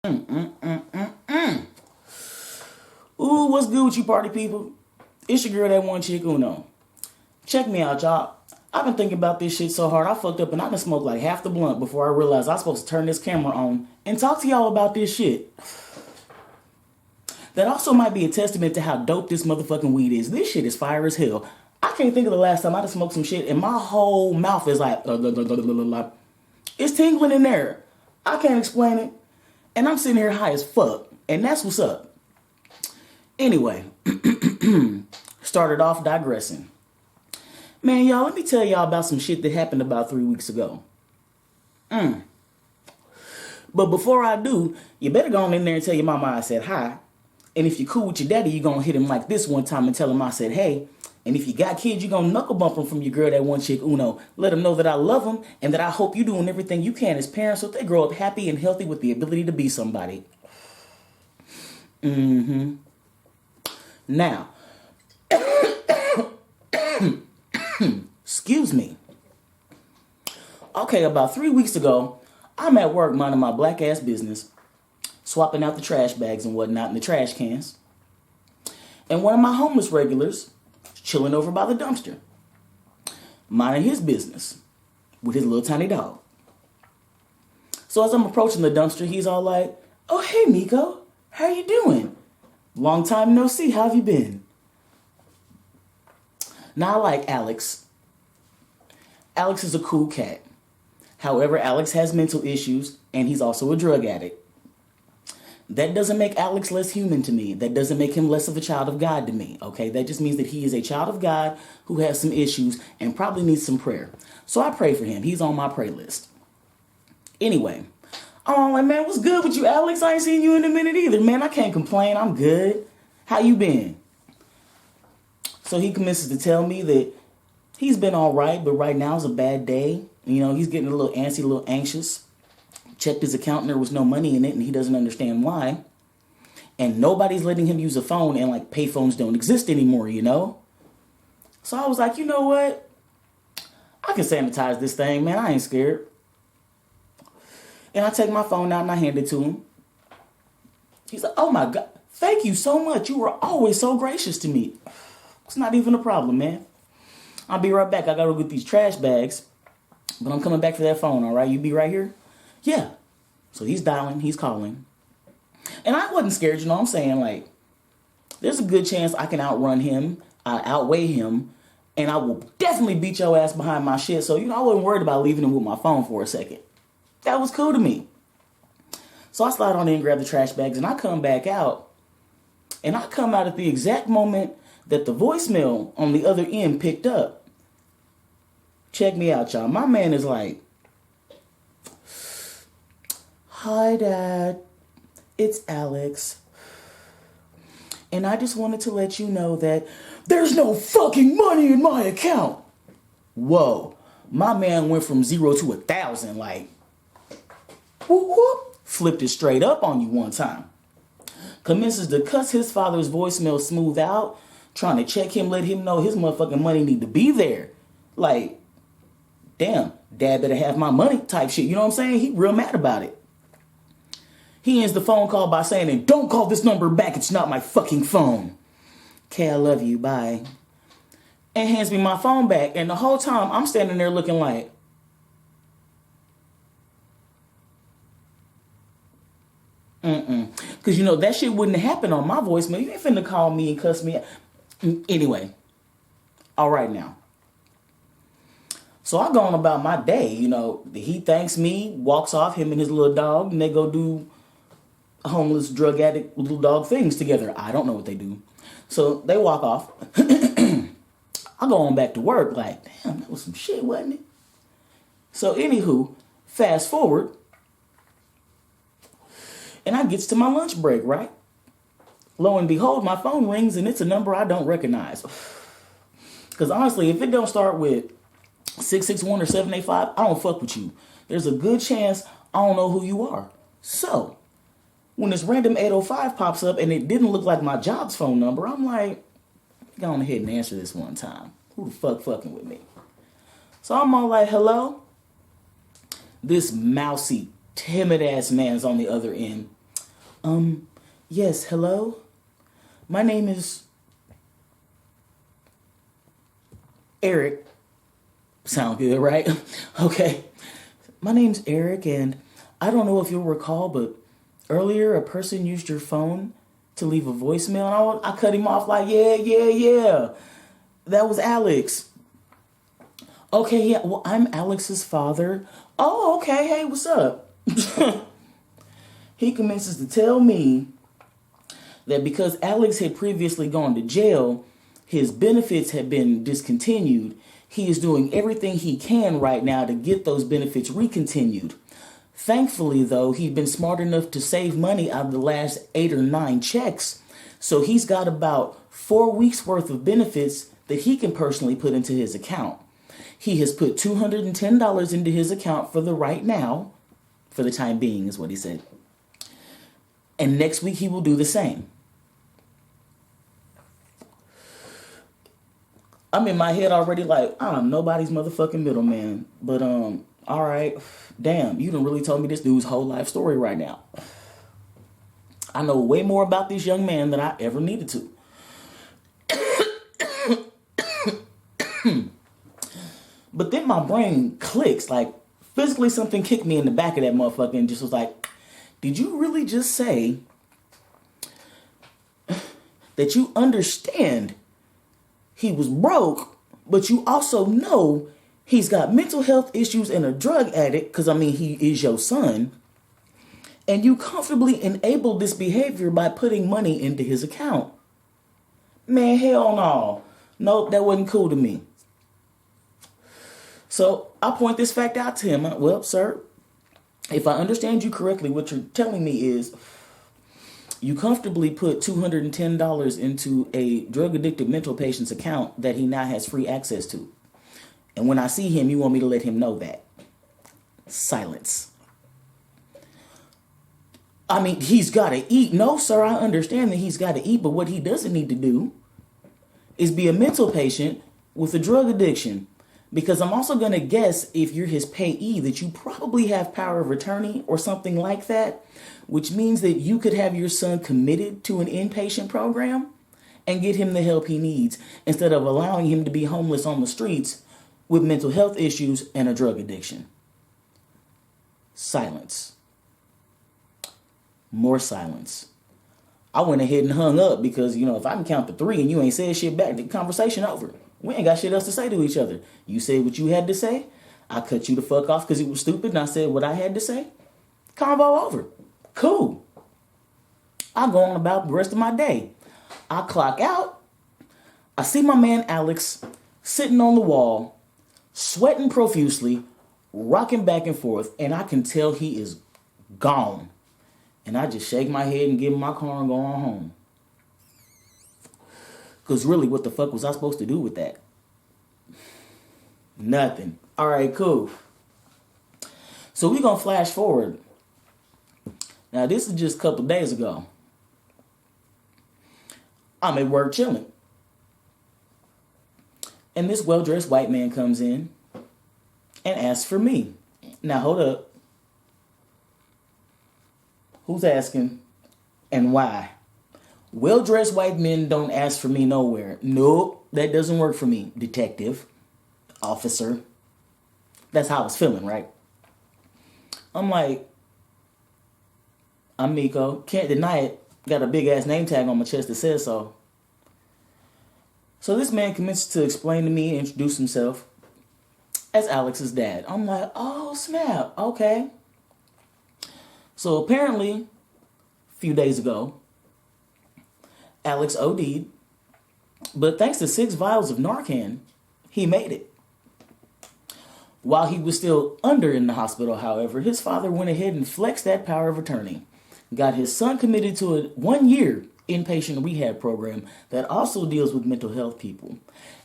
Ooh, what's good with you party people? It's your girl, that one chick Uno. Check me out, y'all. I've been thinking about this shit so hard, I fucked up and I done smoked like half the blunt before I realized I was supposed to turn this camera on and talk to y'all about this shit. That also might be a testament to how dope this motherfucking weed is. This shit is fire as hell. I can't think of the last time I done smoked some shit and my whole mouth is like, it's tingling in there. I can't explain it. And I'm sitting here high as fuck. And that's what's up. Anyway, started off digressing. Man, y'all, let me tell y'all about some shit that happened about 3 weeks ago. But before I do, you better go on in there and tell your mama I said hi. And if you're cool with your daddy, you gonna hit him like this one time and tell him I said hey. And if you got kids, you gonna knuckle bump them from your girl, that one chick Uno. Let them know that I love them and that I hope you doing everything you can as parents so that they grow up happy and healthy with the ability to be somebody. Now, excuse me. Okay, about 3 weeks ago, I'm at work minding my black ass business, swapping out the trash bags and whatnot in the trash cans. And one of my homeless regulars chilling over by the dumpster, minding his business with his little tiny dog. So as I'm approaching the dumpster, he's all like, "Oh, hey, Miko, how you doing? Long time no see, how have you been?" Now, I like Alex. Alex is a cool cat. However, Alex has mental issues, and he's also a drug addict. That doesn't make Alex less human to me. That doesn't make him less of a child of God to me, okay? That just means that he is a child of God who has some issues and probably needs some prayer. So I pray for him. He's on my pray list. Anyway, I'm like, man, what's good with you, Alex? I ain't seen you in a minute either, man. I can't complain. I'm good. How you been? So he commences to tell me that he's been all right, but right now is a bad day. You know, he's getting a little antsy, a little anxious. Checked his account and there was no money in it and he doesn't understand why. And nobody's letting him use a phone and like payphones don't exist anymore, you know? So I was like, you know what? I can sanitize this thing, man. I ain't scared. And I take my phone out and I hand it to him. He's like, "Oh my God, thank you so much. You were always so gracious to me." It's not even a problem, man. I'll be right back. I gotta go get these trash bags. But I'm coming back for that phone, all right? You be right here? Yeah. So he's dialing, he's calling. And I wasn't scared, you know what I'm saying? Like, there's a good chance I can outrun him, outweigh him, and I will definitely beat your ass behind my shit. So, you know, I wasn't worried about leaving him with my phone for a second. That was cool to me. So I slide on in and grab the trash bags, and I come back out. And I come out at the exact moment that the voicemail on the other end picked up. Check me out, y'all. My man is like, "Hi, Dad. It's Alex. And I just wanted to let you know that there's no fucking money in my account." Whoa. My man went from 0 to 1,000, like, whoop, whoop. Flipped it straight up on you one time. Commences to cuss his father's voicemail smooth out, trying to check him, let him know his motherfucking money need to be there. Like, damn, Dad better have my money type shit. You know what I'm saying? He real mad about it. He ends the phone call by saying, "And don't call this number back. It's not my fucking phone. Okay, I love you. Bye." And hands me my phone back. And the whole time I'm standing there looking like, because, you know, that shit wouldn't happen on my voicemail. You ain't finna call me and cuss me. Anyway, all right now. So I go on about my day, you know. He thanks me, walks off, him and his little dog, and they go do homeless, drug addict, little dog things together. I don't know what they do. So they walk off. I go on back to work like, damn, that was some shit, wasn't it? So anywho, fast forward, and I gets to my lunch break, right? Lo and behold, my phone rings and it's a number I don't recognize. Because honestly, if it don't start with 661 or 785, I don't fuck with you. There's a good chance I don't know who you are. So, when this random 805 pops up and it didn't look like my job's phone number, I'm like, go on ahead and answer this one time. Who the fuck fucking with me? So I'm all like, "Hello?" This mousy, timid ass man's on the other end. Yes, hello? My name is Eric. Sound good, right? Okay. My name's Eric, and I don't know if you'll recall, but earlier a person used your phone to leave a voicemail, and I cut him off like, yeah, yeah, yeah. That was Alex. Okay, yeah, well, I'm Alex's father. Oh, okay, hey, what's up? He commences to tell me that because Alex had previously gone to jail, his benefits had been discontinued. He is doing everything he can right now to get those benefits recontinued. Thankfully, though, he'd been smart enough to save money out of the last 8 or 9 checks. So he's got about 4 weeks worth of benefits that he can personally put into his account. He has put $210 into his account for the right now, for the time being, is what he said. And next week he will do the same. I'm in my head already like, I'm nobody's motherfucking middleman. But, all right. Damn, you done really told me this dude's whole life story right now. I know way more about this young man than I ever needed to. But then my brain clicks, like physically something kicked me in the back of that motherfucker and just was like, did you really just say that you understand he was broke, but you also know he's got mental health issues and a drug addict, because I mean, he is your son, and you comfortably enable this behavior by putting money into his account? Man, hell no. Nope, that wasn't cool to me. So I point this fact out to him. Well, sir, if I understand you correctly, what you're telling me is you comfortably put $210 into a drug-addicted mental patient's account that he now has free access to. And when I see him, you want me to let him know that. Silence. I mean, he's got to eat. No, sir, I understand that he's got to eat, but what he doesn't need to do is be a mental patient with a drug addiction. Because I'm also going to guess, if you're his payee, that you probably have power of attorney or something like that, which means that you could have your son committed to an inpatient program and get him the help he needs instead of allowing him to be homeless on the streets with mental health issues and a drug addiction. Silence. More silence. I went ahead and hung up because, if I can count to 3 and you ain't said shit back, the conversation over. We ain't got shit else to say to each other. You said what you had to say. I cut you the fuck off because it was stupid and I said what I had to say. Convo over. Cool. I go on about the rest of my day. I clock out. I see my man Alex sitting on the wall, sweating profusely, rocking back and forth, and I can tell he is gone. And I just shake my head and get in my car and go on home. Because really, what the fuck was I supposed to do with that? Nothing. All right, cool. So we're going to flash forward. Now, this is just a couple days ago. I'm at work chilling. And this well-dressed white man comes in and asks for me. Now, hold up. Who's asking and why? Well-dressed white men don't ask for me nowhere. Nope, that doesn't work for me, detective, officer. That's how I was feeling, right? I'm like, I'm Miko. Can't deny it. Got a big-ass name tag on my chest that says so. So this man commences to explain to me and introduce himself as Alex's dad. I'm like, oh, snap. Okay. So apparently, a few days ago, Alex OD'd, but thanks to 6 vials of Narcan, he made it. While he was still under in the hospital, however, his father went ahead and flexed that power of attorney, got his son committed to a 1-year inpatient rehab program that also deals with mental health people.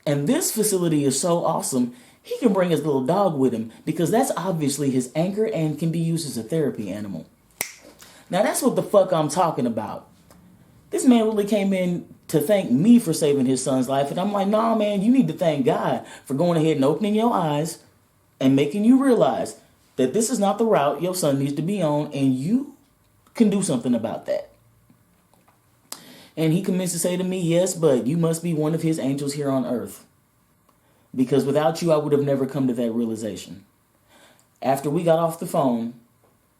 And this facility is so awesome, he can bring his little dog with him because that's obviously his anchor and can be used as a therapy animal. Now that's what the fuck I'm talking about. This man really came in to thank me for saving his son's life. And I'm like, nah, man, you need to thank God for going ahead and opening your eyes and making you realize that this is not the route your son needs to be on. And you can do something about that. And he commenced to say to me, yes, but you must be one of his angels here on earth. Because without you, I would have never come to that realization. After we got off the phone,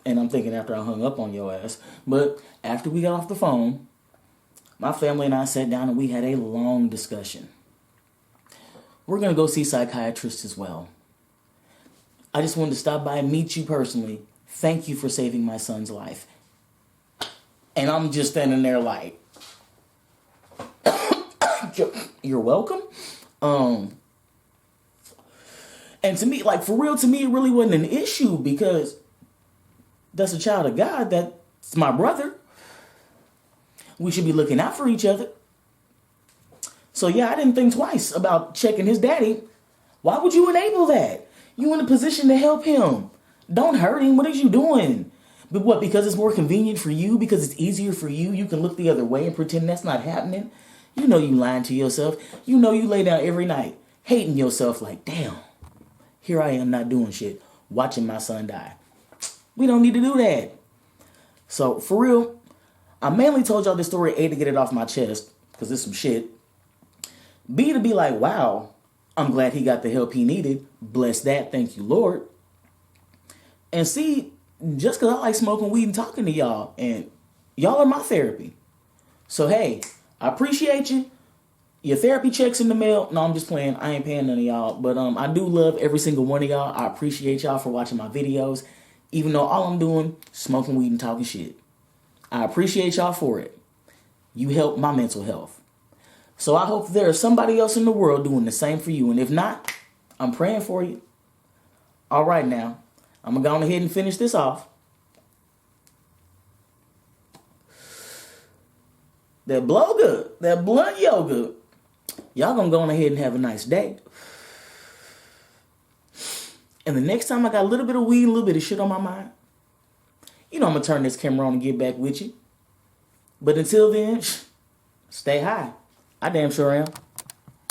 and I'm thinking after I hung up on your ass, but after we got off the phone, my family and I sat down and we had a long discussion. We're going to go see psychiatrists as well. I just wanted to stop by and meet you personally. Thank you for saving my son's life. And I'm just standing there like, you're welcome. And to me, like, for real, to me, it really wasn't an issue because that's a child of God. That's my brother. We should be looking out for each other. So yeah, I didn't think twice about checking his daddy. Why would you enable that? You in a position to help him. Don't hurt him. What are you doing? But what, because it's more convenient for you? Because it's easier for you? You can look the other way and pretend that's not happening? You know you lying to yourself. You know you lay down every night hating yourself like, damn, here I am not doing shit, watching my son die. We don't need to do that. So for real, I mainly told y'all this story, A, to get it off my chest, because it's some shit. B, to be like, wow, I'm glad he got the help he needed. Bless that. Thank you, Lord. And C, just because I like smoking weed and talking to y'all, and y'all are my therapy. So, hey, I appreciate you. Your therapy check's in the mail. No, I'm just playing. I ain't paying none of y'all. But I do love every single one of y'all. I appreciate y'all for watching my videos. Even though all I'm doing, smoking weed and talking shit. I appreciate y'all for it. You help my mental health. So I hope there is somebody else in the world doing the same for you. And if not, I'm praying for you. All right, now. I'm going to go ahead and finish this off. That blow good. That blunt yoga. Y'all going to go on ahead and have a nice day. And the next time I got a little bit of weed, a little bit of shit on my mind, you know I'm going to turn this camera on and get back with you. But until then, stay high. I damn sure am.